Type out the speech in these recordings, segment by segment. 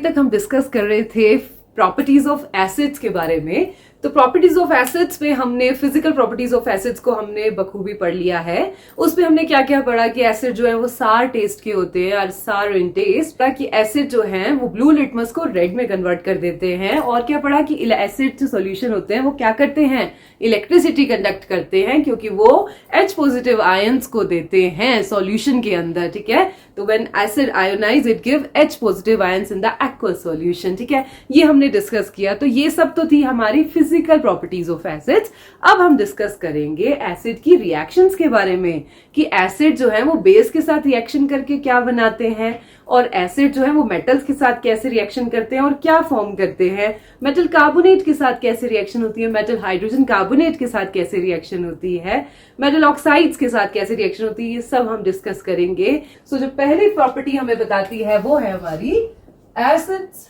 तक हम डिस्कस कर रहे थे प्रॉपर्टीज ऑफ एसिड्स के बारे में। तो प्रॉपर्टीज ऑफ एसिड्स में हमने फिजिकल प्रॉपर्टीज ऑफ एसिड्स को हमने बखूबी पढ़ लिया है। उसमें हमने क्या क्या पढ़ा कि एसिड जो है वो सार टेस्ट के होते हैं और सार इन टेस्ट, कि एसिड जो है वो ब्लू लिटमस को रेड में कन्वर्ट कर देते हैं। और क्या पढ़ा कि एसिड जो सोल्यूशन होते हैं वो क्या करते हैं, इलेक्ट्रिसिटी कंडक्ट करते हैं, क्योंकि वो H पॉजिटिव आयंस को देते हैं सॉल्यूशन के अंदर। ठीक है, तो when acid ionize it give H positive ions in the aqueous solution. ठीक है, ये हमने डिस्कस किया। तो ये सब तो थी हमारी फिजिकल प्रॉपर्टीज ऑफ एसिड्स। अब हम डिस्कस करेंगे एसिड की रिएक्शंस के बारे में कि एसिड जो है वो बेस के साथ रिएक्शन करके क्या बनाते हैं, और एसिड जो है वो मेटल्स के साथ कैसे रिएक्शन करते हैं और क्या फॉर्म करते हैं। मेटल कार्बोनेट के साथ कैसे रिएक्शन होती है, मेटल हाइड्रोजन कार्बोनेट के साथ कैसे रिएक्शन होती है, मेटल ऑक्साइड्स के साथ कैसे रिएक्शन होती है, ये सब हम डिस्कस करेंगे। सो जो पहली प्रॉपर्टी हमें बताती है वो है हमारी acids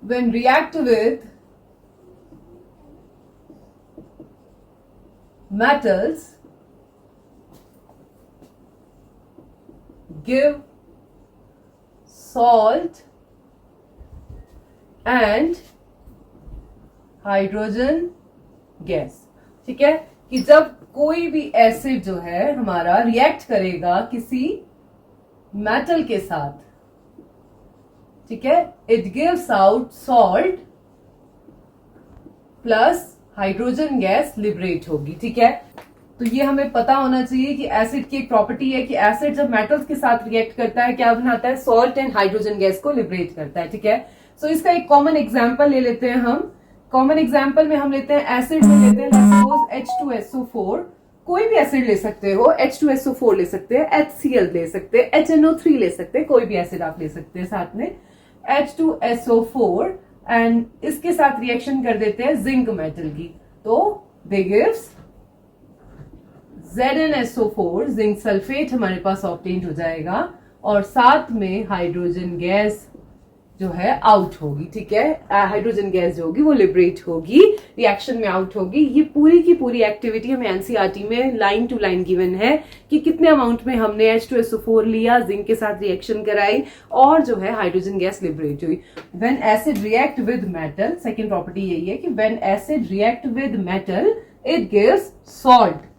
when react with metals give salt and hydrogen gas. ठीक है, कि जब कोई भी एसिड जो है हमारा रिएक्ट करेगा किसी मेटल के साथ, ठीक है, it gives out salt plus hydrogen gas liberate होगी। ठीक है, तो ये हमें पता होना चाहिए कि एसिड की एक प्रॉपर्टी है कि एसिड जब मेटल्स के साथ रिएक्ट करता है क्या बनाता है, सॉल्ट एंड हाइड्रोजन गैस को लिबरेट करता है। ठीक है, सो इसका एक कॉमन एग्जांपल ले लेते हैं हम। कॉमन एग्जांपल में हम लेते हैं एसिड में लेते हैं सपोज H2SO4। कोई भी एसिड ले सकते हो, H2SO4 ले सकते हैं, HCl ले सकते हैं, HNO3 ले सकते हैं, कोई भी एसिड आप ले सकते हैं साथ में H2SO4 एंड इसके साथ रिएक्शन कर देते हैं जिंक मेटल की, तो दे गिव्स ZnSO4, जिंक सल्फेट हमारे पास ऑब्टेन हो जाएगा, और साथ में हाइड्रोजन गैस जो है आउट होगी। ठीक है, हाइड्रोजन गैस जो होगी वो लिबरेट होगी, रिएक्शन में आउट होगी। ये पूरी की पूरी एक्टिविटी हमें एनसीईआरटी में लाइन टू लाइन गिवन है कि कितने अमाउंट में हमने H2SO4 लिया, जिंक के साथ रिएक्शन कराई और जो है हाइड्रोजन गैस लिबरेट हुई। When acid react with metal, second property यही है कि when acid react with metal it gives salt.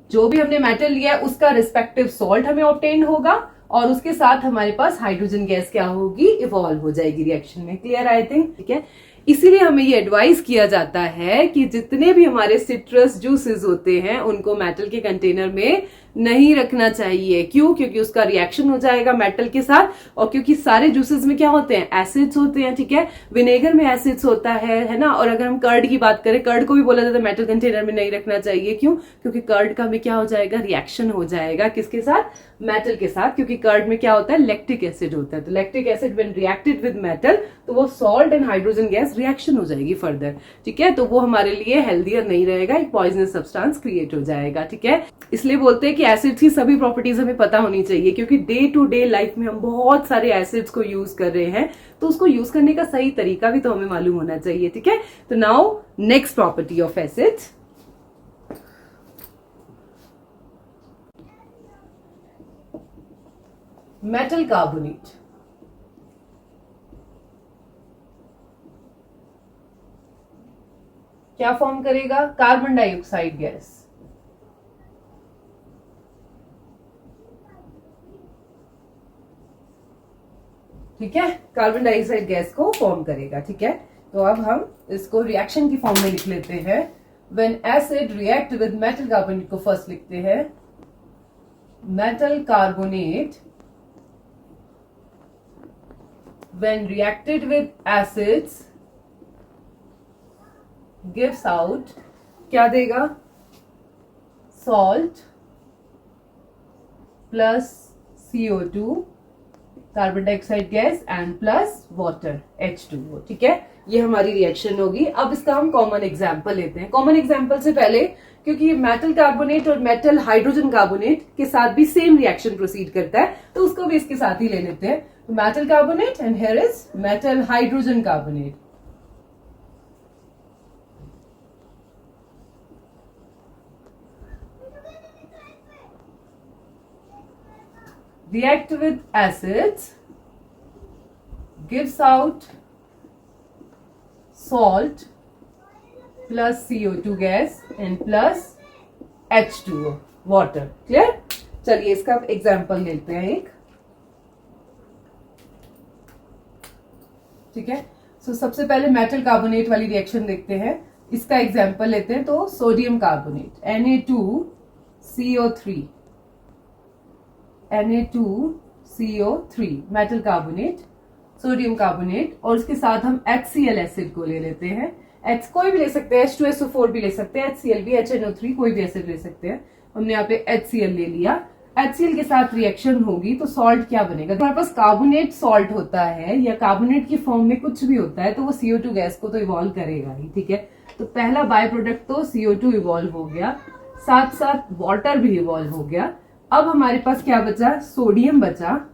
जो भी हमने मेटल लिया है उसका रिस्पेक्टिव सॉल्ट हमें ऑब्टेन होगा और उसके साथ हमारे पास हाइड्रोजन गैस क्या होगी, इवॉल्व हो जाएगी रिएक्शन में। Clear I think. ठीक है, इसीलिए हमें ये एडवाइस किया जाता है कि जितने भी हमारे सिट्रस जूसेस होते हैं उनको मेटल के कंटेनर में नहीं रखना चाहिए। क्यों? क्योंकि उसका रिएक्शन हो जाएगा मेटल के साथ, और क्योंकि सारे जूसेस में क्या होते हैं, एसिड्स होते हैं। ठीक है, विनेगर में एसिड्स होता है ना। और अगर हम कर्ड की बात करें, कर्ड को भी बोला जाता है मेटल कंटेनर में नहीं रखना चाहिए। क्यों? क्योंकि कर्ड का में क्या हो जाएगा, रिएक्शन हो जाएगा किसके साथ, मेटल के साथ, क्योंकि कर्ड में क्या होता है, लैक्टिक एसिड होता है। तो lactic acid when reacted with metal तो वो salt and hydrogen gas reaction हो जाएगी फर्दर। ठीक है, तो वो हमारे लिए हेल्दियर नहीं रहेगा, एक पॉइजनस सब्सटेंस क्रिएट हो जाएगा। ठीक है, इसलिए बोलते हैं कि एसिड्स की सभी प्रॉपर्टीज हमें पता होनी चाहिए, क्योंकि डे टू डे लाइफ में हम बहुत सारे एसिड्स को यूज कर रहे हैं, तो उसको यूज करने का सही तरीका भी तो हमें मालूम होना चाहिए। ठीक है, तो now next property of acids, metal carbonate. क्या फॉर्म करेगा, कार्बन डाइऑक्साइड गैस। ठीक है, कार्बन डाइऑक्साइड गैस को फॉर्म करेगा। ठीक है, तो अब हम इसको रिएक्शन की फॉर्म में लिख लेते हैं। When acid react with metal carbonate को फर्स्ट लिखते हैं, metal carbonate when reacted with acids gives out, क्या देगा, salt plus CO2 carbon dioxide gas and plus water H2O। ठीक है, ये हमारी रिएक्शन होगी। अब इसका हम कॉमन एग्जांपल लेते हैं। कॉमन एग्जांपल से पहले, क्योंकि मेटल कार्बोनेट और मेटल हाइड्रोजन कार्बोनेट के साथ भी सेम रिएक्शन प्रोसीड करता है, तो उसको भी इसके साथ ही ले लेते हैं। Metal carbonate and here is metal hydrogen carbonate. react with acids, gives out salt plus CO2 gas and plus H2O water. Clear? चलिए इसका एग्जाम्पल लेते हैं एक. ठीक है. सो सबसे पहले मेटल कार्बोनेट वाली रिएक्शन देखते हैं. इसका एग्जाम्पल लेते हैं. तो sodium carbonate Na2CO3 Na2CO3 metal carbonate, sodium carbonate, और उसके साथ हम HCl एसिड को ले लेते हैं. H कोई भी ले सकते हैं, H2SO4 भी ले सकते हैं, HCl भी, HNO3 कोई भी एसिड ले सकते हैं. हमने यहाँ पे HCl ले लिया. HCl के साथ रिएक्शन होगी तो सॉल्ट क्या बनेगा. हमारे पास कार्बोनेट सॉल्ट होता है या कार्बोनेट की फॉर्म में कुछ भी होता है तो वो CO2 गैस को तो इवॉल्व करेगा ही. ठीक है. तो पहला बाय प्रोडक्ट तो CO2 इवॉल्व हो गया, साथ साथ वाटर भी इवॉल्व हो गया. अब हमारे पास क्या बचा, सोडियम बचा,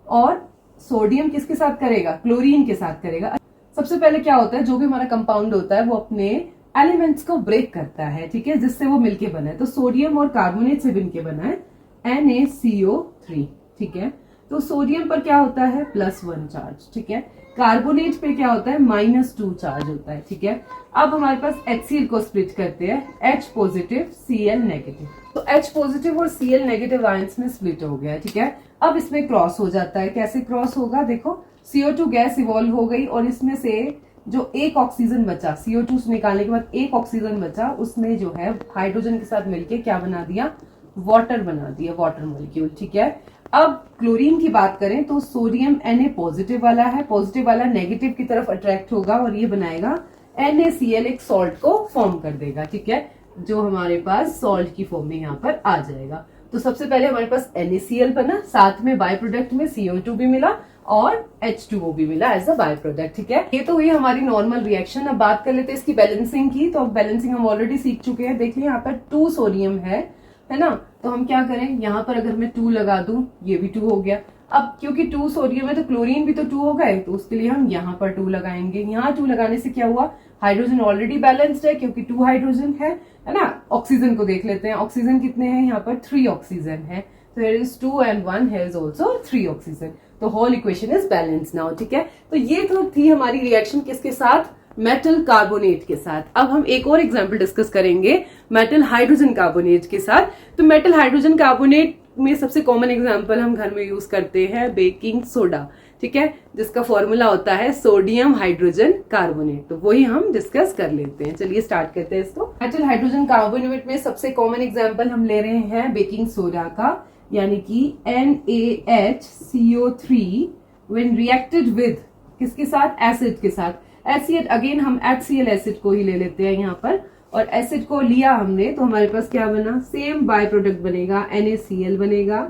और सोडियम किसके साथ करेगा, क्लोरीन के साथ करेगा. सबसे पहले क्या होता है, जो भी हमारा कंपाउंड होता है वो अपने एलिमेंट्स को ब्रेक करता है. ठीक है, जिससे वो मिलके बना है. तो सोडियम और कार्बोनेट से मिलके बना है NaCO3. ठीक है. तो सोडियम पर क्या होता है, +1 चार्ज. ठीक है. कार्बोनेट पे क्या होता है, -2 चार्ज होता है. ठीक है. अब हमारे पास HCl को स्प्लिट करते हैं, H पॉजिटिव Cl नेगेटिव. तो H पॉजिटिव और Cl नेगेटिव आयंस में स्प्लिट हो गया. ठीक है. अब इसमें क्रॉस हो जाता है. कैसे क्रॉस होगा, देखो CO2 गैस इवॉल्व हो गई और इसमें से जो एक ऑक्सीजन बचा, CO2 निकालने के बाद एक ऑक्सीजन बचा, उसमें जो है हाइड्रोजन के साथ मिलके क्या बना दिया, वाटर बना दिया, वाटर मॉलिक्यूल. ठीक है. अब क्लोरीन की बात करें तो सोडियम Na पॉजिटिव वाला है, पॉजिटिव वाला नेगेटिव की तरफ अट्रैक्ट होगा और ये बनाएगा NaCl, एक सॉल्ट को फॉर्म कर देगा. ठीक है, जो हमारे पास सॉल्ट की फॉर्म में यहाँ पर आ जाएगा. तो सबसे पहले हमारे पास NaCl बना, साथ में बाय प्रोडक्ट में CO2 भी मिला और H2O भी मिला एज अ बाय प्रोडक्ट. ठीक है. ये तो हुई हमारी नॉर्मल रिएक्शन. अब बात कर लेते हैं इसकी बैलेंसिंग की. तो अब बैलेंसिंग हम ऑलरेडी सीख चुके हैं. देखिए यहाँ पर 2 सोडियम है ना. तो हम क्या करें, यहाँ पर अगर मैं 2 लगा दूं, ये भी 2 हो गया. अब क्योंकि 2 सोडियम है तो क्लोरीन भी तो 2 हो गए, तो उसके लिए हम यहाँ पर 2 लगाएंगे. यहाँ 2 लगाने से क्या हुआ, हाइड्रोजन ऑलरेडी बैलेंस्ड है क्योंकि 2 हाइड्रोजन है ना. ऑक्सीजन को देख लेते हैं. ऑक्सीजन कितने हैं, यहाँ पर 3 ऑक्सीजन है. तो here is 2 and 1, here is also 3 oxygen. तो whole equation is balance now. ठीक है. तो ये तो थी हमारी रिएक्शन किसके साथ, मेटल कार्बोनेट के साथ. अब हम एक और एग्जांपल डिस्कस करेंगे मेटल हाइड्रोजन कार्बोनेट के साथ. तो मेटल हाइड्रोजन कार्बोनेट में सबसे कॉमन एग्जांपल हम घर में यूज करते हैं बेकिंग सोडा. ठीक है, जिसका फॉर्मूला होता है सोडियम हाइड्रोजन कार्बोनेट. तो वही हम डिस्कस कर लेते हैं. चलिए स्टार्ट करते हैं इसको. मेटल हाइड्रोजन कार्बोनेट में सबसे कॉमन एग्जांपल हम ले रहे हैं बेकिंग सोडा का, यानी कि NaHCO3 व्हेन रिएक्टेड विद किसके साथ, एसिड के साथ. एसिड अगेन हम HCl एसिड को ही ले लेते हैं यहाँ पर, और एसिड को लिया हमने तो हमारे पास क्या बना, सेम बाय प्रोडक्ट बनेगा, NaCl बनेगा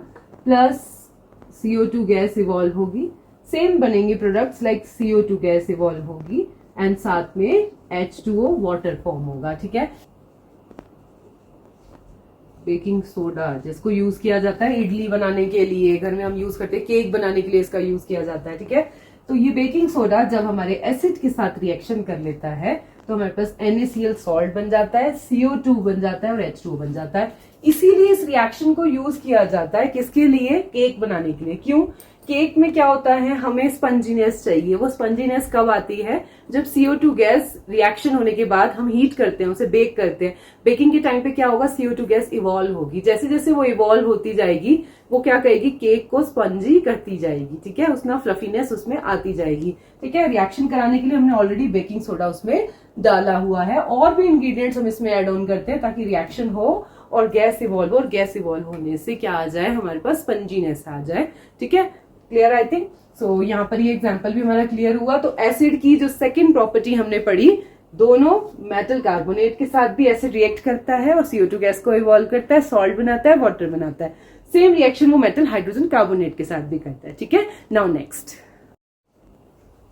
प्लस CO2 गैस इवॉल्व होगी. सेम बनेंगे products like CO2 gas evolve होगी एंड साथ में H2O वाटर फॉर्म होगा. ठीक है. बेकिंग सोडा जिसको यूज किया जाता है इडली बनाने के लिए, घर में हम यूज करते हैं, केक बनाने के लिए इसका यूज किया जाता है. ठीक है. तो ये बेकिंग सोडा जब हमारे एसिड के साथ रिएक्शन कर लेता है तो हमारे पास NaCl सॉल्ट बन जाता है, CO2 बन जाता है और H2O बन जाता है. इसीलिए इस रिएक्शन को यूज किया जाता है किसके लिए, केक बनाने के लिए. क्यों, केक में क्या होता है, हमें स्पंजीनेस चाहिए. वो स्पंजीनेस कब आती है, जब CO2 गैस रिएक्शन होने के बाद हम हीट करते हैं, उसे बेक करते हैं. बेकिंग के टाइम पे क्या होगा, CO2 गैस इवॉल्व होगी. जैसे जैसे वो इवॉल्व होती जाएगी वो क्या करेगी, केक को स्पंजी करती जाएगी. ठीक है, उसमें फ्लफीनेस उसमें आती जाएगी. ठीक है. रिएक्शन कराने के लिए हमने ऑलरेडी बेकिंग सोडा उसमें डाला हुआ है. और भी इंग्रेडिएंट्स हम इसमें ऐड ऑन करते हैं ताकि रिएक्शन हो और गैस इवॉल्व, और गैस इवॉल्व होने से क्या आ जाए, हमारे पास स्पंजीनेस आ जाए. ठीक है. Clear I think. सो यहाँ पर ये एग्जांपल भी हमारा क्लियर हुआ. तो एसिड की जो सेकंड प्रॉपर्टी हमने पढ़ी, दोनों मेटल कार्बोनेट के साथ भी एसिड रिएक्ट करता है और CO2 गैस को इवॉल्व करता है, सॉल्ट बनाता है, वाटर बनाता है. सेम रिएक्शन वो मेटल हाइड्रोजन कार्बोनेट के साथ भी करता है. ठीक है. Now next.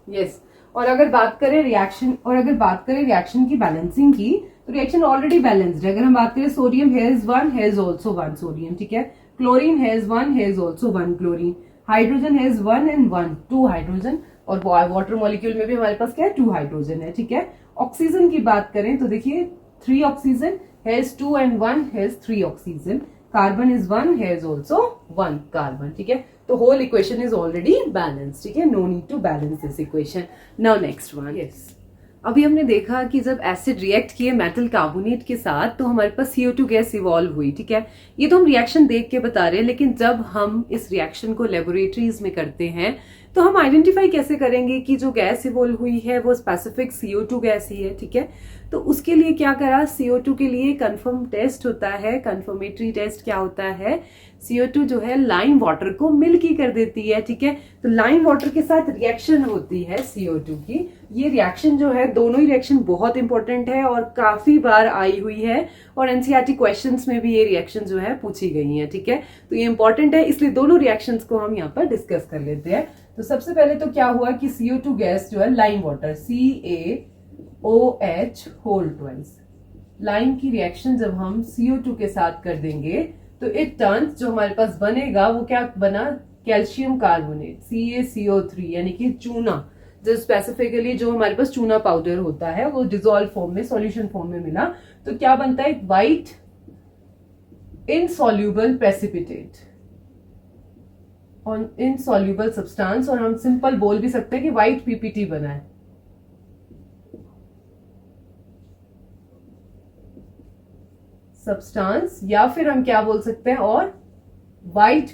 यस. और अगर बात करें रिएक्शन की बैलेंसिंग की, तो रिएक्शन ऑलरेडी बैलेंस्ड है. अगर हम बात करें sodium, here is 1, here is also 1 sodium. ठीक है. Chlorine, here is 1, here is also 1 chlorine. Hydrogen है 1 and 1, 2 हाइड्रोजन. और वाटर मॉलिक्यूल में भी हमारे पास क्या है, 2 हाइड्रोजन है. ठीक है. ऑक्सीजन की बात करें तो देखिए 3 oxygen, here is 2 and 1, here is 3 oxygen. Carbon is 1, here is also 1 carbon. ठीक है. तो whole equation is already balance, ठीक है, no need to balance this equation. Now next one, yes, अभी हमने देखा कि जब एसिड रिएक्ट किए मेटल कार्बोनेट के साथ तो हमारे पास CO2 गैस इवॉल्व हुई, ठीक है। ये तो हम रिएक्शन देख के बता रहे हैं, लेकिन जब हम इस रिएक्शन को लेबोरेटरीज में करते हैं तो हम आइडेंटिफाई कैसे करेंगे कि जो गैस इवॉल्व हुई है वो स्पेसिफिक CO2 गैस ही है, ठीक है। तो उसके लिए क्या करा, CO2 के लिए कंफर्म टेस्ट होता है, कंफर्मेटरी टेस्ट क्या होता है, CO2 जो है लाइम वाटर को मिल्की कर देती है, ठीक है। तो लाइम वाटर के साथ रिएक्शन होती है CO2 की। ये रिएक्शन जो है, दोनों ही रिएक्शन बहुत इंपॉर्टेंट है और काफी बार आई हुई है और एनसीईआरटी क्वेश्चंस में भी ये रिएक्शन जो है पूछी गई है, ठीक है। तो ये इंपॉर्टेंट है, इसलिए दोनों रिएक्शंस को हम यहाँ पर डिस्कस कर लेते हैं। तो सबसे पहले तो क्या हुआ कि CO2 गैस जो है lime water CaOH whole twice, lime की रिएक्शन जब हम CO2 के साथ कर देंगे तो इट टर्न्स, जो हमारे पास बनेगा वो क्या बना, कैल्शियम कार्बोनेट CaCO3, यानी कि चूना, जो स्पेसिफिकली जो हमारे पास चूना पाउडर होता है वो डिसॉल्व फॉर्म में, सॉल्यूशन फॉर्म में मिला। तो क्या बनता है, व्हाइट इनसॉल्युबल प्रेसिपिटेट और इनसॉल्युबल सब्सटेंस, और हम सिंपल बोल भी सकते हैं कि व्हाइट PPT बना है। सब्सटेंस, या फिर हम क्या बोल सकते हैं, और व्हाइट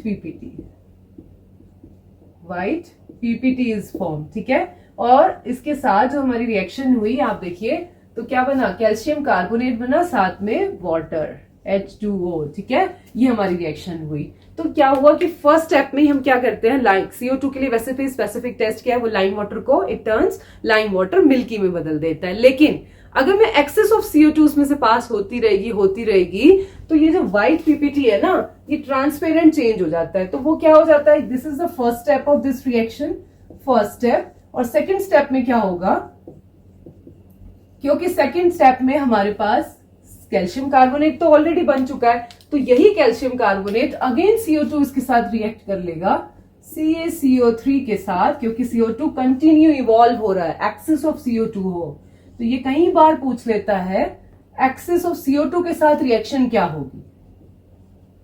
PPT इज फॉर्म, ठीक है। और इसके साथ जो हमारी रिएक्शन हुई आप देखिए तो क्या बना, कैल्शियम कार्बोनेट बना, साथ में वाटर H2O, ठीक है। ये हमारी रिएक्शन हुई। तो क्या हुआ कि फर्स्ट स्टेप में हम क्या करते हैं, लाइम CO2 के लिए वैसे भी स्पेसिफिक टेस्ट क्या है, वो लाइम वाटर को it turns lime water milky में बदल देता है। लेकिन अगर मैं एक्सेस ऑफ CO2 उसमें से पास होती रहेगी तो ये जो व्हाइट PPT है ना, ये ट्रांसपेरेंट चेंज हो जाता है। तो वो क्या हो जाता है, this is the first step of this reaction, first step. और सेकेंड स्टेप में क्या होगा, क्योंकि सेकेंड स्टेप में हमारे पास कैल्शियम कार्बोनेट तो ऑलरेडी बन चुका है, तो यही कैल्शियम कार्बोनेट अगेन CO2 इसके साथ रिएक्ट कर लेगा CaCO3 के साथ, क्योंकि CO2 कंटिन्यू इवॉल्व हो रहा है, एक्सेस ऑफ CO2 हो। तो ये कई बार पूछ लेता है, एक्सेस ऑफ CO2 के साथ रिएक्शन क्या होगी,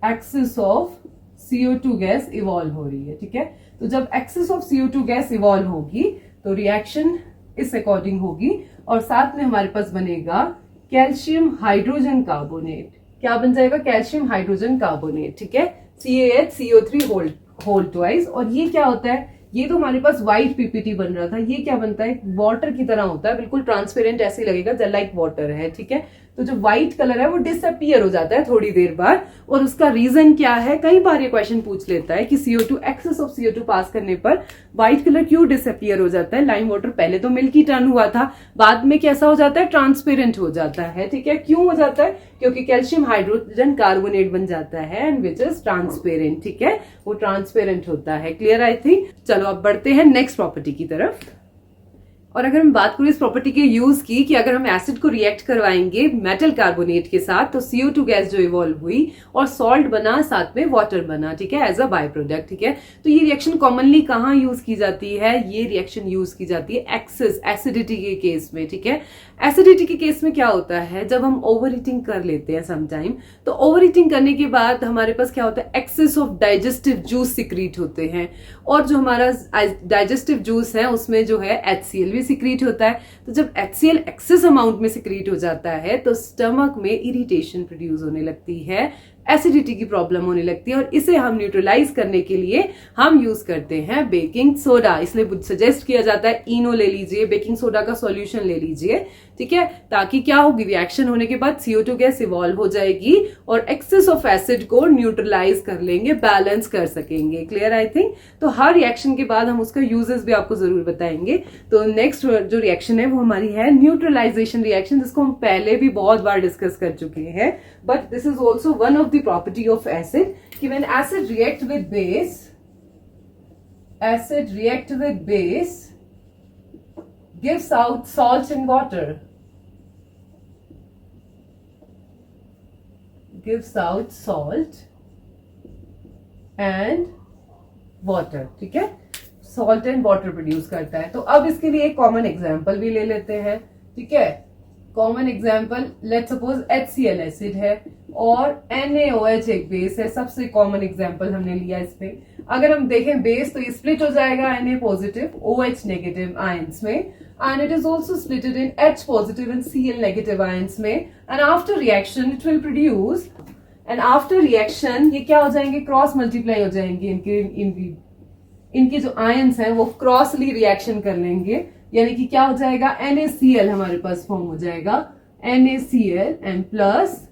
access of CO2 gas evolve हो रही है, ठीक है। तो जब access of CO2 gas evolve होगी तो रिएक्शन इस अकॉर्डिंग होगी, और साथ में हमारे पास बनेगा कैल्शियम हाइड्रोजन कार्बोनेट। क्या बन जाएगा, कैल्शियम हाइड्रोजन कार्बोनेट, ठीक है, CaHCO3 होल ट्वाइस। और ये क्या होता है, ये तो हमारे पास व्हाइट PPT बन रहा था, ये क्या बनता है, वाटर की तरह होता है, बिल्कुल ट्रांसपेरेंट ऐसे लगेगा लाइक वाटर है, ठीक है। तो जो व्हाइट कलर है वो डिसअपियर हो जाता है थोड़ी देर बाद, और उसका रीजन क्या है, कई बार ये क्वेश्चन पूछ लेता है कि CO2, एक्सेस ऑफ CO2 पास करने पर व्हाइट कलर क्यों डिसअपियर हो जाता है। लाइम वाटर पहले तो मिल्की टर्न हुआ था, बाद में कैसा हो जाता है, ट्रांसपेरेंट हो जाता है, ठीक है। क्यों हो जाता है, क्योंकि कैल्शियम हाइड्रोजन कार्बोनेट बन जाता है एंड विच इज ट्रांसपेरेंट, ठीक है, वो ट्रांसपेरेंट होता है। Clear I think. चलो अब बढ़ते हैं नेक्स्ट प्रॉपर्टी की तरफ। और अगर हम बात करें इस प्रॉपर्टी के यूज की, कि अगर हम एसिड को रिएक्ट करवाएंगे मेटल कार्बोनेट के साथ तो CO2 गैस जो इवॉल्व हुई और सॉल्ट बना, साथ में वाटर बना, ठीक है, एज अ बाय प्रोडक्ट, ठीक है। तो ये रिएक्शन कॉमनली कहाँ यूज की जाती है, ये रिएक्शन यूज की जाती है एक्सेस एसिडिटी के केस में, ठीक है। एसिडिटी के केस में क्या होता है, जब हम ओवर ईटिंग कर लेते हैं समटाइम, तो ओवर ईटिंग करने के बाद हमारे पास क्या होता है, excess of digestive juice secrete होते हैं, और जो हमारा डाइजेस्टिव जूस है उसमें जो है HCl भी सिक्रीट होता है। तो जब HCl एक्सेस अमाउंट में सिक्रीट हो जाता है तो स्टमक में इरिटेशन प्रोड्यूस होने लगती है, एसिडिटी की प्रॉब्लम होने लगती है, और इसे हम न्यूट्रलाइज करने के लिए हम यूज करते हैं बेकिंग सोडा। इसलिए सजेस्ट किया जाता है इनो ले लीजिए, बेकिंग सोडा का सॉल्यूशन ले लीजिए, ठीक है, ताकि क्या होगी, रिएक्शन होने के बाद CO2 गैस इवॉल्व हो जाएगी और एक्सेस ऑफ एसिड को न्यूट्रलाइज कर लेंगे, बैलेंस कर सकेंगे। Clear I think. तो हर रिएक्शन के बाद हम उसका यूजेस भी आपको जरूर बताएंगे। तो नेक्स्ट जो रिएक्शन है वो हमारी है न्यूट्रलाइजेशन रिएक्शन, जिसको हम पहले भी बहुत बार डिस्कस कर चुके हैं, but this is also one of the property of acid, कि when acid react with base gives out salt and water, gives out salt and water, ठीक है, salt and water प्रोड्यूस करता है। तो अब इसके लिए एक कॉमन एग्जांपल भी ले लेते हैं, ठीक है। Common example let's suppose HCl acid है और NaOH एक बेस है, सबसे कॉमन एग्जाम्पल हमने लिया इस पे। अगर हम देखें बेस तो ये स्प्लिट हो जाएगा Na positive OH negative ions में, and it is also splitted in H positive and Cl negative ions में, and after reaction it will produce, and after reaction ये क्या हो जाएंगे, क्रॉस मल्टीप्लाई हो जाएंगे, इनके जो आयंस हैं वो क्रॉसली रिएक्शन कर लेंगे, यानी कि क्या हो जाएगा, NaCl हमारे पास फॉर्म हो जाएगा, NaCl and plus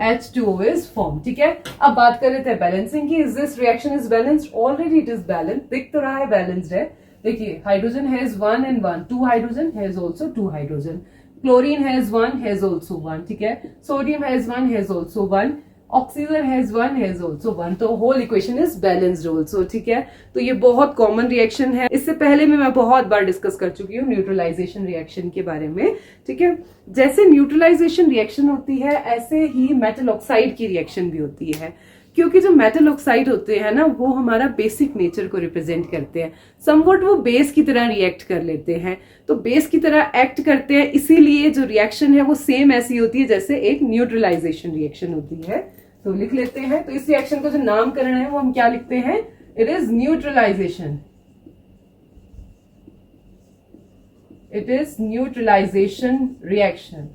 H2O is form. ठीक है, अब बात कर रहे थे बैलेंसिंग की। Is this reaction is balanced? Already it is balanced, दिख तो रहा है बैलेंस्ड है। देखिए hydrogen has 1 and 1, 2 hydrogen has also 2 hydrogen, chlorine has 1 has also 1, ठीक है, sodium has 1 has also 1, oxygen has 1 has also 1, तो whole equation is balanced also. ठीक है, तो ये बहुत कॉमन रिएक्शन है, इससे पहले भी मैं बहुत बार डिस्कस कर चुकी हूँ न्यूट्रलाइजेशन रिएक्शन के बारे में। ठीक है, जैसे न्यूट्रलाइजेशन रिएक्शन होती है ऐसे ही मेटल ऑक्साइड की रिएक्शन भी होती है, क्योंकि जो मेटल ऑक्साइड होते हैं ना वो हमारा बेसिक नेचर को रिप्रेजेंट करते हैं, समवट वो बेस की तरह रिएक्ट कर लेते हैं, तो बेस की तरह एक्ट करते हैं, इसीलिए जो रिएक्शन है वो सेम ऐसी होती है जैसे एक न्यूट्रलाइजेशन रिएक्शन होती है। तो लिख लेते हैं, तो इस रिएक्शन का जो नामकरण है वो हम क्या लिखते हैं, it is neutralization, it is neutralization reaction.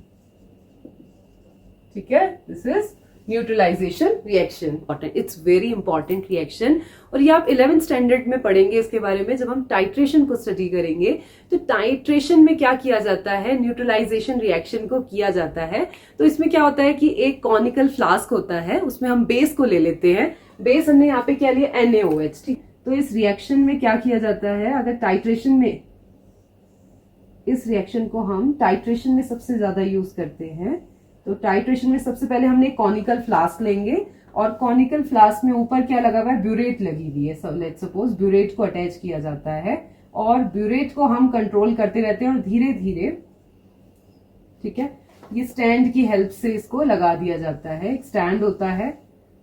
ठीक है, this is neutralization reaction, it's very important reaction, और ये आप 11th स्टैंडर्ड में पढ़ेंगे इसके बारे में जब हम टाइट्रेशन को स्टडी करेंगे। तो टाइट्रेशन में क्या किया जाता है, न्यूट्रलाइजेशन रिएक्शन को किया जाता है। तो इसमें क्या होता है कि एक कॉनिकल फ्लास्क होता है, उसमें हम बेस को ले लेते हैं, बेस हमने यहाँ पे क्या लिया, NaOH। ठीक, तो इस रिएक्शन में क्या किया जाता है, अगर टाइट्रेशन में, इस रिएक्शन को हम टाइट्रेशन में सबसे ज्यादा यूज करते हैं, तो टाइट्रेशन में सबसे पहले हमने कॉनिकल फ्लास्क लेंगे, और कॉनिकल फ्लास्क में ऊपर क्या लगा हुआ है, ब्यूरेट लगी हुई है, लेट्स सपोज ब्यूरेट को अटैच किया जाता है, और ब्यूरेट को हम कंट्रोल करते रहते हैं और धीरे धीरे, ठीक है, ये स्टैंड की हेल्प से इसको लगा दिया जाता है, एक स्टैंड होता है,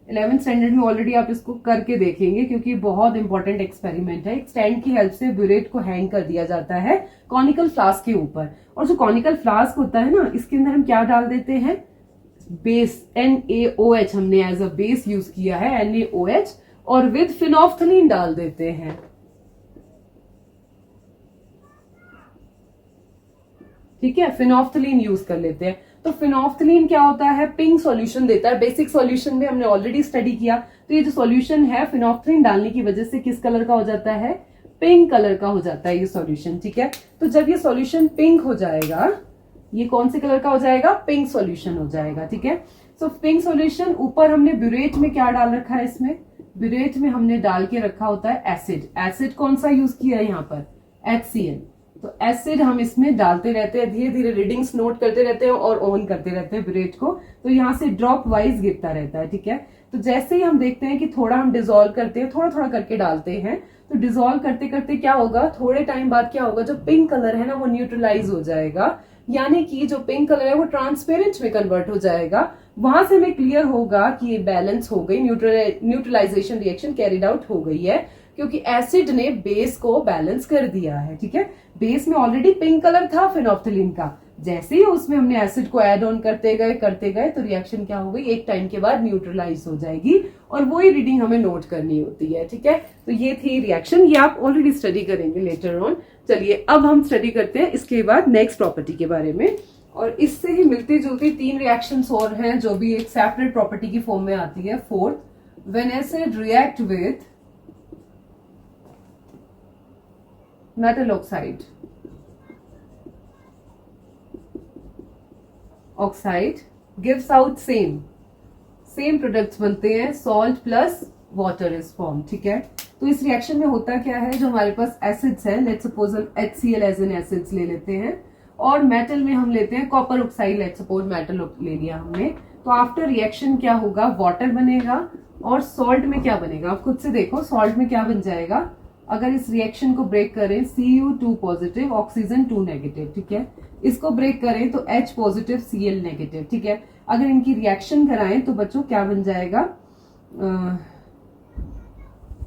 11th स्टैंडर्ड में ऑलरेडी आप इसको करके देखेंगे क्योंकि बहुत इंपॉर्टेंट एक्सपेरिमेंट है। एक स्टैंड की हेल्प से ब्यूरेट को हैंग कर दिया जाता है कॉनिकल फ्लास्क के ऊपर, और जो कॉनिकल फ्लास्क होता है ना, इसके अंदर हम क्या डाल देते हैं, बेस NaOH, हमने एज अ बेस यूज किया है NaOH, और विद फिनोफ्थलीन डाल देते हैं। ठीक है, फिनोफ्थलीन यूज कर लेते हैं। तो फिनोफ्थलीन क्या होता है, पिंक सॉल्यूशन देता है, बेसिक सॉल्यूशन में हमने ऑलरेडी स्टडी किया। तो ये जो सॉल्यूशन है फिनोफ्थलीन डालने की वजह से किस कलर का हो जाता है, पिंक कलर का हो जाता है ये सॉल्यूशन। ठीक है, तो जब ये सॉल्यूशन पिंक हो जाएगा, ये कौन से कलर का हो जाएगा, पिंक सॉल्यूशन हो जाएगा। ठीक है, सो पिंक सॉल्यूशन, ऊपर हमने ब्यूरेट में क्या डाल रखा है, इसमें ब्यूरेट में हमने डाल के रखा होता है एसिड। एसिड कौन सा यूज किया है यहाँ पर, HCl। तो एसिड हम इसमें डालते रहते हैं, धीरे धीरे रीडिंग्स नोट करते रहते हैं और ऑन करते रहते हैं ब्यूरेट को, तो यहाँ से ड्रॉप वाइज गिरता रहता है। ठीक है, तो जैसे ही हम देखते हैं कि थोड़ा हम डिसॉल्व करते हैं, थोड़ा थोड़ा करके डालते हैं, तो डिसॉल्व करते करते क्या होगा, थोड़े टाइम बाद क्या होगा, जो पिंक कलर है ना वो न्यूट्रलाइज हो जाएगा, यानी कि जो पिंक कलर है वो ट्रांसपेरेंट में कन्वर्ट हो जाएगा। वहां से हमें क्लियर होगा कि ये बैलेंस हो गई, न्यूट्रलाइजेशन रिएक्शन कैरिड आउट हो गई है, क्योंकि एसिड ने बेस को बैलेंस कर दिया है। ठीक है, बेस में ऑलरेडी पिंक कलर था फिनोफ्थलीन का, जैसे ही उसमें हमने एसिड को ऐड ऑन करते गए तो रिएक्शन क्या हो गई, एक टाइम के बाद न्यूट्रलाइज हो जाएगी, और वही रीडिंग हमें नोट करनी होती है। ठीक है, तो ये थी रिएक्शन, ये आप ऑलरेडी स्टडी करेंगे लेटर ऑन। चलिए अब हम स्टडी करते हैं इसके बाद नेक्स्ट प्रॉपर्टी के बारे में, और इससे ही मिलती जुलती 3 रिएक्शंस और हैं जो भी एक सेपरेट प्रॉपर्टी की फॉर्म में आती है। Fourth, when acid react with metal oxide gives out same products बनते हैं, salt plus water is formed। ठीक है, तो इस रिएक्शन में होता क्या है, जो हमारे पास एसिड्स हैं, लेट्स सपोज हम HCl एज एन एसिड्स ले लेते हैं, और मेटल में हम लेते हैं copper oxide, let's suppose metal ले लिया हमने, तो आफ्टर रिएक्शन क्या होगा, वाटर बनेगा, और सॉल्ट में क्या बनेगा, आप खुद से देखो सॉल्ट में क्या बन जाएगा, अगर इस रिएक्शन को ब्रेक करें, Cu2 पॉजिटिव ऑक्सीजन 2 नेगेटिव। ठीक है, इसको ब्रेक करें तो H पॉजिटिव Cl नेगेटिव। ठीक है, अगर इनकी रिएक्शन कराएं तो बच्चों क्या बन जाएगा,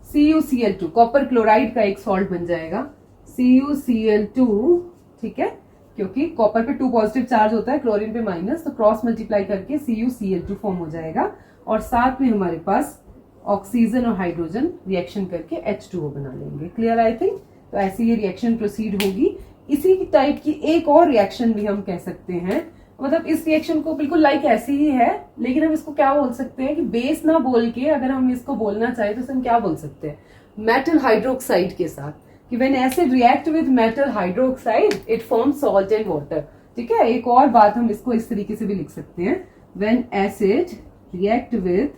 CuCl2, कॉपर क्लोराइड का एक सॉल्ट बन जाएगा CuCl2। ठीक है, क्योंकि कॉपर पे 2 पॉजिटिव चार्ज होता है, क्लोरीन पे माइनस, तो क्रॉस मल्टीप्लाई करके CuCl2 फॉर्म हो जाएगा और साथ में हमारे पास ऑक्सीजन और हाइड्रोजन रिएक्शन करके H2O बना लेंगे। Clear I think. तो ऐसे ये रिएक्शन प्रोसीड होगी। इसी टाइप की एक और रिएक्शन भी हम कह सकते हैं, मतलब इस रिएक्शन को बिल्कुल लाइक ऐसी ही है, लेकिन हम इसको क्या बोल सकते हैं कि बेस ना बोल के अगर हम इसको बोलना चाहे तो हम क्या बोल सकते हैं, मेटल हाइड्रोक्साइड के साथ, कि when acid react with metal hydroxide it form salt and water. ठीक है, एक और बात हम इसको इस तरीके से भी लिख सकते हैं, when acid react with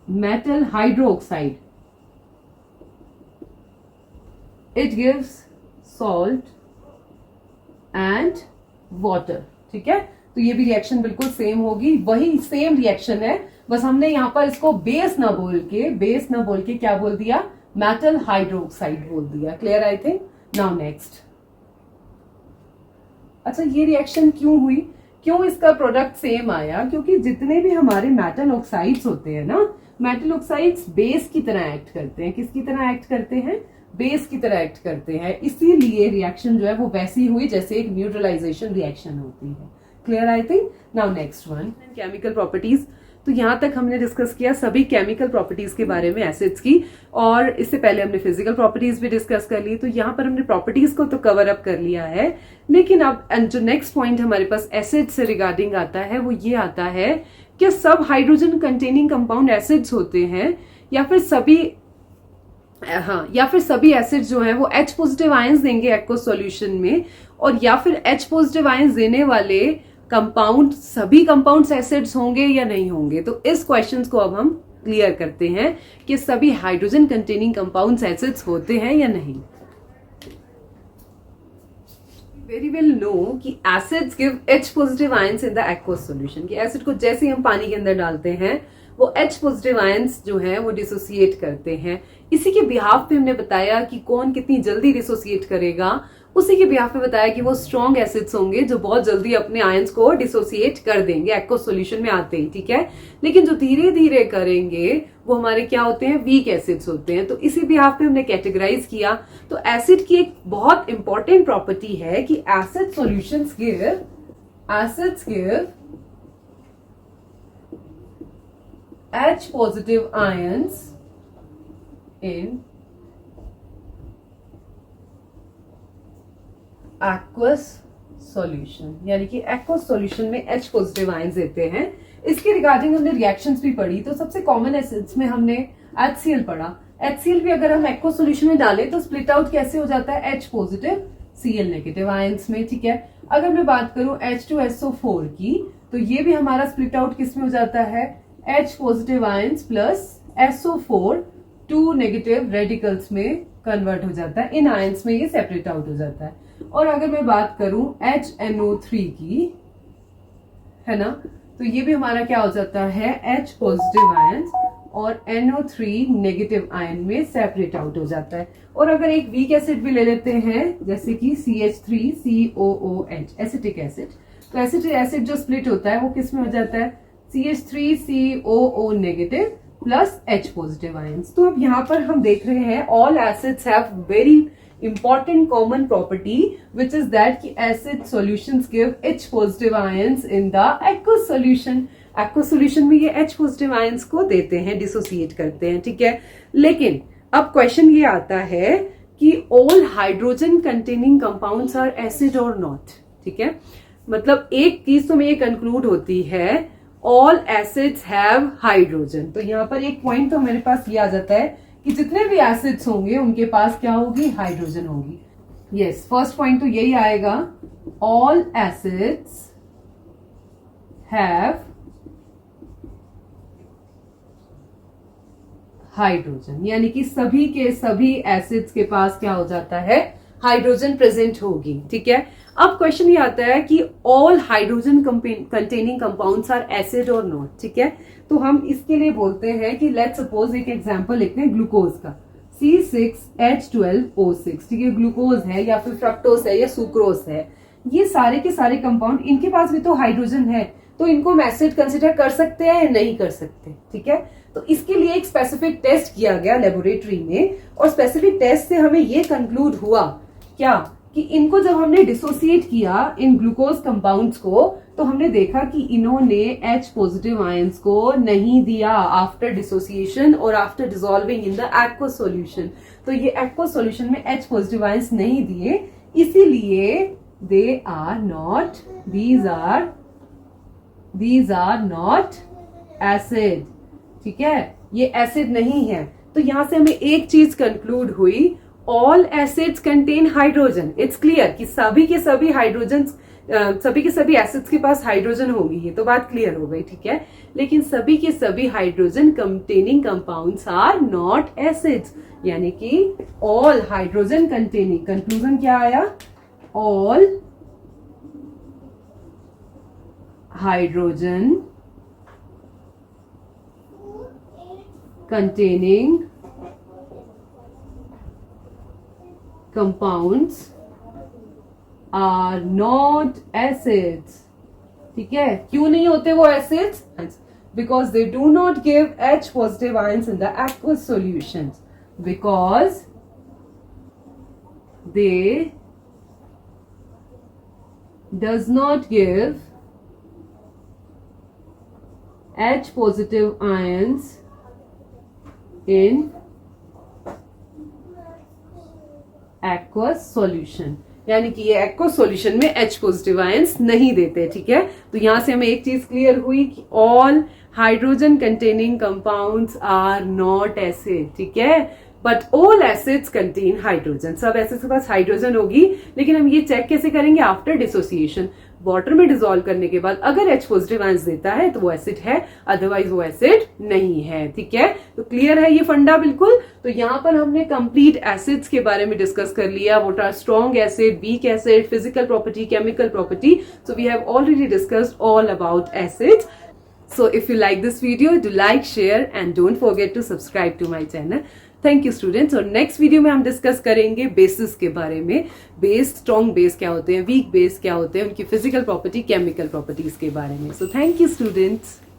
metal hydroxide it gives salt and water. ठीक है, तो ये भी रिएक्शन बिल्कुल सेम होगी, वही सेम रिएक्शन है, बस हमने यहां पर इसको बेस ना बोल के क्या बोल दिया, मेटल हाइड्रोक्साइड बोल दिया। Clear I think. Now next, अच्छा ये रिएक्शन क्यों हुई, क्यों इसका प्रोडक्ट सेम आया, क्योंकि जितने भी हमारे मेटल ऑक्साइड्स होते हैं ना, मेटल ऑक्साइड्स बेस की तरह एक्ट करते हैं। किसकी तरह एक्ट करते हैं, बेस की तरह एक्ट करते हैं, इसीलिए रिएक्शन जो है वो वैसी हुई जैसे एक न्यूट्रलाइजेशन रिएक्शन होती है। Clear I think. Now next one, chemical properties. तो यहां तक हमने डिस्कस किया सभी केमिकल प्रॉपर्टीज के बारे में एसिड्स की, और इससे पहले हमने फिजिकल प्रॉपर्टीज भी डिस्कस कर ली। तो यहाँ पर हमने प्रॉपर्टीज को तो कवर अप कर लिया है, लेकिन अब जो नेक्स्ट पॉइंट हमारे पास एसिड से रिगार्डिंग आता है वो ये आता है कि सब हाइड्रोजन कंटेनिंग कंपाउंड एसिड्स होते हैं, या फिर सभी एसिड जो हैं वो H पॉजिटिव आयंस देंगे एक्वस सॉल्यूशन में, और या फिर H पॉजिटिव आयंस देने वाले कंपाउंड सभी कंपाउंड्स एसिड्स होंगे या नहीं होंगे। तो इस क्वेश्चन को अब हम क्लियर करते हैं कि सभी हाइड्रोजन कंटेनिंग कंपाउंड्स एसिड्स होते हैं या नहीं। वेरी वेल नो कि acids give H positive ions in the aqueous solution, कि एसिड को जैसे ही हम पानी के अंदर डालते हैं वो H पॉजिटिव आयंस जो है वो डिसोसिएट करते हैं। इसी के बिहाफ पे हमने बताया कि कौन कितनी जल्दी डिसोसिएट करेगा, उसी के बिहाफ पे बताया कि वो स्ट्रॉन्ग एसिड्स होंगे जो बहुत जल्दी अपने आयंस को डिसोसिएट कर देंगे एक्वस सॉल्यूशन में आते ही। ठीक है, लेकिन जो धीरे धीरे करेंगे वो हमारे क्या होते हैं, वीक एसिड्स होते हैं। तो इसी बिहाफ पे हमने कैटेगराइज किया। तो एसिड की एक बहुत इंपॉर्टेंट प्रॉपर्टी है कि acid solutions give H positive ions in aqueous solution, यानी कि aqueous solution में H पॉजिटिव आयंस देते हैं। इसके रिगार्डिंग हमने रिएक्शंस भी पढ़ी। तो सबसे कॉमन एसिड्स में हमने HCl पढ़ा। HCl भी अगर हम aqueous सॉल्यूशन में डालें तो स्प्लिट आउट कैसे हो जाता है, H positive Cl negative ions में। ठीक है, अगर मैं बात करूं H2SO4 की, तो ये भी हमारा स्प्लिट आउट किस में हो जाता है, H positive ions plus SO4 2 negative radicals में कन्वर्ट हो जाता है। इन आयंस में ये सेपरेट आउट हो जाता है। और अगर मैं बात करूं HNO3 की, है ना, तो ये भी हमारा क्या हो जाता है, H पॉजिटिव आयंस और NO3 नेगेटिव आयन में सेपरेट आउट हो जाता है। और अगर एक वीक एसिड भी ले लेते हैं जैसे कि CH3COOH एसिटिक एसिड, तो एसिटिक एसिड जो स्प्लिट होता है वो किस में हो जाता है, CH3COO negative plus H positive ions. तो अब यहाँ पर हम देख रहे हैं all acids have very important common property which is that कि acid solutions give H positive ions in the aqueous solution. Aqueous solution में ये H पॉजिटिव आयंस को देते हैं, डिसोसिएट करते हैं। ठीक है, लेकिन अब क्वेश्चन ये आता है कि all hydrogen containing compounds are acid और नॉट। ठीक है, मतलब एक चीज तो में ये कंक्लूड होती है ऑल एसिड्स हैव हाइड्रोजन। तो यहाँ पर एक पॉइंट तो मेरे पास ये आ जाता है कि जितने भी एसिड्स होंगे उनके पास क्या होगी, हाइड्रोजन होगी। यस, फर्स्ट पॉइंट तो यही आएगा, ऑल एसिड्स हैव हाइड्रोजन, यानी कि सभी के सभी एसिड्स के पास क्या हो जाता है, हाइड्रोजन प्रेजेंट होगी। ठीक है, अब क्वेश्चन ये आता है कि all hydrogen containing compounds are acid और नॉट। ठीक है, तो हम इसके लिए बोलते हैं कि लेट्स सपोज एक एग्जांपल लिखते हैं ग्लूकोज का, C6H12O6। ठीक है, ग्लूकोज है या फिर फ्रक्टोज है या सुक्रोज है, ये सारे के सारे कंपाउंड, इनके पास भी तो हाइड्रोजन है, तो इनको हम एसिड कंसिडर कर सकते हैं या नहीं कर सकते। ठीक है, तो इसके लिए एक स्पेसिफिक टेस्ट किया गया लेबोरेटरी में, और स्पेसिफिक टेस्ट से हमें ये कंक्लूड हुआ क्या, कि इनको जब हमने डिसोसिएट किया इन ग्लूकोज कंपाउंड्स को, तो हमने देखा कि इन्होंने H पॉजिटिव आयंस को नहीं दिया आफ्टर डिसोसिएशन और after dissolving in the aqueous solution. तो ये एक्वस सॉल्यूशन में H पॉजिटिव आयंस नहीं दिए, इसीलिए they are not, these are not acid। ठीक है, ये एसिड नहीं है। तो यहां से हमें एक चीज कंक्लूड हुई, all acids contain hydrogen. It's clear कि सभी के सभी हाइड्रोजन, सभी के सभी एसिड्स के पास हाइड्रोजन होगी, ये तो बात क्लियर हो गई। ठीक है, लेकिन सभी के सभी hydrogen containing compounds are not acids, यानी कि ऑल हाइड्रोजन कंटेनिंग, कंक्लूजन क्या आया, all hydrogen containing compounds are not acids। ठीक है, क्यों नहीं होते वो acids? Because they do not give H positive ions in the aqueous solutions, because they does not give H positive ions in aqueous solution, यानी कि ये aqueous solution में H पॉजिटिव आयंस नहीं देते। ठीक है, तो यहां से हमें एक चीज क्लियर हुई कि all hydrogen containing compounds are not acid. ठीक है, but all acids contain hydrogen. सब एसिड्स के पास हाइड्रोजन होगी, लेकिन हम ये चेक कैसे करेंगे, आफ्टर डिसोसिएशन, वाटर में डिसॉल्व करने के बाद अगर H पॉजिटिव आयंस देता है तो वो एसिड है, अदरवाइज वो एसिड नहीं है। ठीक है, तो क्लियर है ये फंडा बिल्कुल। तो यहाँ पर हमने कंप्लीट एसिड्स के बारे में डिस्कस कर लिया, what are strong acid, weak acid, physical property, chemical property. So we have already discussed all about acids. So if you like this video, do like, share and don't forget to subscribe to my channel. Thank you students. और next video में हम discuss करेंगे basis के बारे में, base, strong base क्या होते हैं, वीक बेस क्या होते हैं, उनकी फिजिकल प्रॉपर्टी, केमिकल प्रॉपर्टीज के बारे में। So thank you students.